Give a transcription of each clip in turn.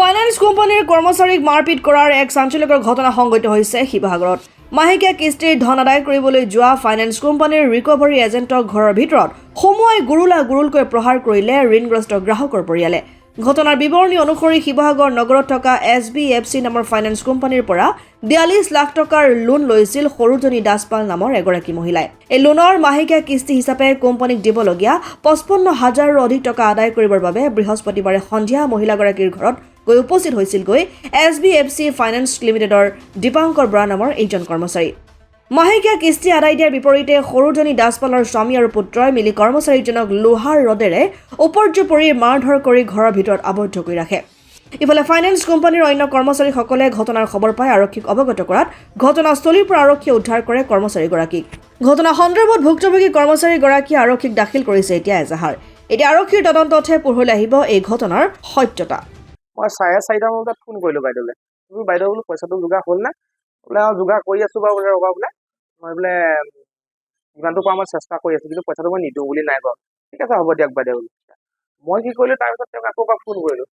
Finance কোম্পানীৰ কৰ্মচাৰীক মাৰপিট কৰাৰ এক চাঞ্চল্যকৰ ঘটনা সংঘটিত হৈছে শিৱসাগৰত। মাহেকীয়া কিস্তিৰ ধন আদায় কৰিবলৈ যোৱা ফাইনেন্স কোম্পানীৰ ৰিকভাৰী এজেণ্টক ঘৰৰ ভিতৰত সোমোৱাই গুৰুলকৈ প্ৰহাৰ কৰিলে ঋণগ্ৰস্ত গ্ৰাহকৰ পৰিয়ালে। ঘটনাৰ বিৱৰণী অনুসৰি শিৱসাগৰ নগৰত থকা SBFC নামৰ ফাইনেন্স কোম্পানীৰ পৰা 42 লাখ টকাৰ লোন লৈছিল সৰুজনী দাসপাল নামৰ এগৰাকী মহিলাই। এই লোনৰ মাহেকীয়া কিস্তি হিচাপে কোম্পানীক দিবলগীয়া 55,000ৰো অধিক টকা আদায় কৰিবৰ বাবে বৃহস্পতিবাৰে সন্ধিয়া মহিলাগৰাকীৰ ঘৰত গৈ উপস্থিত হৈছিলগৈ SBFC ফাইনেন্স লিমিটেডৰ দীপাংকৰ বৰা নামৰ এইজন কৰ্মচাৰী। মাহেকীয়া কিস্তি আদায় দিয়াৰ বিপৰীতে সৰুজনী দাসপালৰ স্বামী আৰু পুত্ৰই মিলি কৰ্মচাৰীজনক লোহাৰ ৰডেৰে উপৰ্যুপৰি মাৰধৰ কৰি ঘৰৰ ভিতৰত আবদ্ধ কৰি ৰাখে। ইফালে ফাইনেন্স কোম্পানীৰ অন্য কৰ্মচাৰীসকলে ঘটনাৰ খবৰ পাই আৰক্ষীক অৱগত কৰাত ঘটনাস্থলীৰ পৰা আৰক্ষীয়ে উদ্ধাৰ কৰে কৰ্মচাৰীগৰাকীক। ঘটনা সন্দৰ্ভত ভুক্তভোগী কৰ্মচাৰীগৰাকীয়ে আৰক্ষীক দাখিল কৰিছে এতিয়া এজাহাৰ। এতিয়া আৰক্ষীৰ তদন্ততহে পোহৰলৈ আহিব এই ঘটনাৰ সত্যতা। মই 4:30 বজাত ফোন কৰিলোঁ বাইদেউলৈ। বাইদেউ বোলো পইচাটো যোগাৰ হ'ল না? বোলে যোগাৰ কৰি আছোঁ বাৰু বোলে ৰ'বা বোলে মই বোলে যিমানটো পাৰোঁ মই চেষ্টা কৰি আছোঁ, কিন্তু পইচাটো মই নিদিওঁ বুলি নাই বাৰু। ঠিক আছে হ'ব দিয়ক বাইদেউ বোলো। মই কি কৰিলোঁ তাৰপিছত তেওঁক আকৌ এবাৰ ফোন কৰিলোঁ।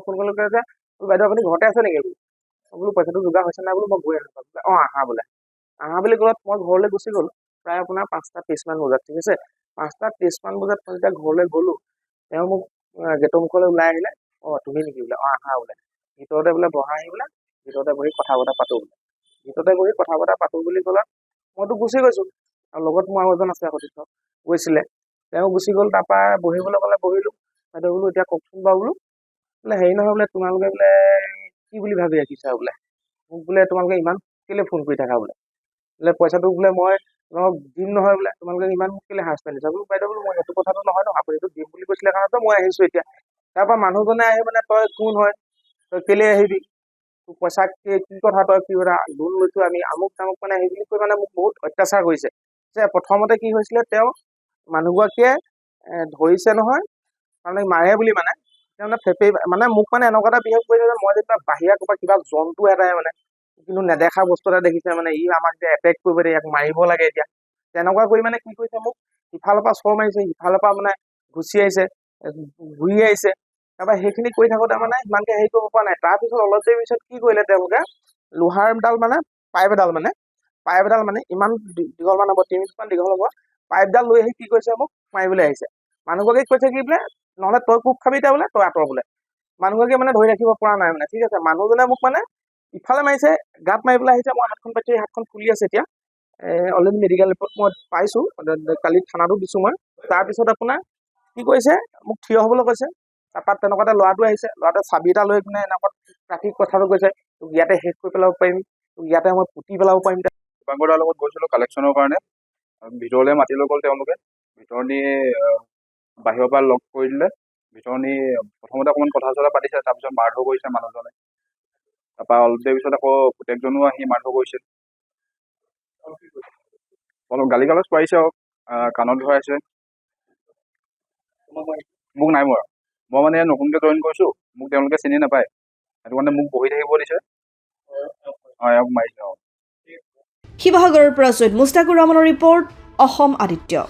ফোন কৰিলোঁ যে বাইদেউ আপুনি ঘৰতে আছে নেকি বোলো? বোলো পইচাটো যোগাৰ হৈছে নাই বোলো, মই গৈ আছোঁ বোলে। অঁ আহা বোলে। আহা বুলি ক'লত মই ঘৰলৈ গুচি গ'লোঁ প্ৰায় আপোনাৰ 5:30 মান বজাত। ঠিক আছে 5:30 মান বজাত মই যেতিয়া ঘৰলৈ গ'লোঁ, তেওঁ মোক গেটৰ মুখলৈ ওলাই আহিলে। অঁ তুমি নেকি বোলে? অঁ আহা বোলে। ভিতৰতে বোলে বহা আহি বোলে ভিতৰতে বহি কথা বতৰা পাতোঁ বোলে। ভিতৰতে বহি কথা বতৰা পাতোঁ বুলি ক'লত মইতো গুচি গৈছোঁ, আৰু লগত মোৰ আৰু এজন আছে সতীৰ্থ গৈছিলে, তেওঁ গুচি গ'ল। তাৰপৰা বহিবলৈ ক'লে বহিলোঁ। বাইদেউ বোলো এতিয়া কওকচোন বাৰু বোলো। বোলে হেৰি নহয় বোলে তোমালোকে বোলে কি বুলি ভাবি ৰাখিছা বোলে, মোক বোলে তোমালোকে ইমান কেলৈ ফোন কৰি থাকা বোলে পইচাটো বোলে মই তোমাক দিম নহয় বোলে, তোমালোকে ইমান মোক কেলৈ হাৰাশাস্তি দিছা বোলো। বাইদেউ বোলো মই সেইটো কথাটো নহয় ন, আপুনিটো দিম বুলি কৈছিলে কাৰণেতো মই আহিছোঁ এতিয়া। তাৰপৰা মানুহজনে আহি মানে তই কোন হয়, তই কেলৈ আহিবি, তোৰ পইচা কি কথা, তই কি কথা লোন লৈছোঁ আমি আমুক তামুক মানে সেই বুলি কৈ মানে মোক বহুত অত্যাচাৰ কৰিছে। যে প্ৰথমতে কি হৈছিলে, তেওঁ মানুহগৰাকীয়ে ধৰিছে নহয় মানে মাৰে বুলি মানে তেওঁ মানে মোক মানে এনেকুৱা এটা বিহেভ কৰিছে যে মই যেতিয়া বাহিৰা ক'ৰবাত কিবা জন্তু এটাই মানে কিন্তু নেদেখা বস্তু এটা দেখিছে, মানে ই আমাক যে এটেক কৰিব দিয়ে, ইয়াক মাৰিব লাগে এতিয়া তেনেকুৱা কৰি মানে কি কৰিছে, মোক ইফালৰ পৰা চৰ মাৰিছে, সিফালৰ পৰা মানে ঘুচি আহিছে, ঘূৰি আহিছে। তাৰপৰা সেইখিনি কৰি থাকোঁতে মানে ইমানকে হেৰি কৰিব পৰা নাই। তাৰপিছত অলপ দেৰি পিছত কি কৰিলে, তেওঁলোকে লোহাৰডাল মানে পাইপ এডাল মানে ইমান দীঘল মান হ'ব, 3 ইঞ্চিমান দীঘল হ'ব, পাইপডাল লৈ আহি কি কৰিছে, মোক মাৰিবলৈ আহিছে। মানুহগৰাকীক কৈছে কি বোলে নহ'লে তই কোব খাবি এতিয়া বোলে, তই আঁতৰ বোলে। মানুহগৰাকীয়ে মানে ধৰি ৰাখিব পৰা নাই মানে। ঠিক আছে মানুহজনে মোক মানে ইফালে মাৰিছে, গাত মাৰিবলৈ আহিছে। মই হাতখন পাইছোঁ, হাতখন ফুলি আছে এতিয়া। অলৰেডি মেডিকেল ৰিপৰ্ট মই পাইছোঁ, কালি থানাতো দিছোঁ মই। তাৰপিছত আপোনাৰ কি কৰিছে, মোক থিয় হ'বলৈ কৈছে। তাৰপৰা তেনেকুৱাতে ল'ৰাটো আহিছে, ল'ৰাটোৱে চাবি এটা লৈ পিনে এনেকুৱা ট্ৰাফিক কথাটো কৈছে, তোক ইয়াতে শেষ কৰি পেলাব পাৰিম, তোক ইয়াতে মই পুতি পেলাব পাৰিম। দীপাংকৰ দাৰ লগত গৈছিলোঁ কালেকশ্যনৰ কাৰণে, ভিতৰলৈ মাতি লৈ গ'ল তেওঁলোকে। ভিতৰত নি বাহিৰৰ পৰা লগ কৰি দিলে। ভিতৰত নি প্ৰথমতে অকণমান কথা চথা পাতিছে, তাৰপিছত মাৰধৰ কৰিছে মানুহজনে। তাৰপৰা অলপ দেৰি পিছত আকৌ পুতেকজনো আহি মাৰধৰ কৰিছিল। অলপ গালি গালাজ পাৰিছে আৰু কাণত ধৰাইছে। মোক নাই মৰা, মই মানে নতুনকৈ জইন কৰিছোঁ, মোক তেওঁলোকে চিনি নাপায়, সেইটো কাৰণে মোক বহি থাকিব দিছে। হয় মাৰিছে। শিৱসাগৰৰ পৰা চৈয়দ মুস্তাকুৰ ৰহমানৰ ৰিপৰ্ট, অসম আদিত্য।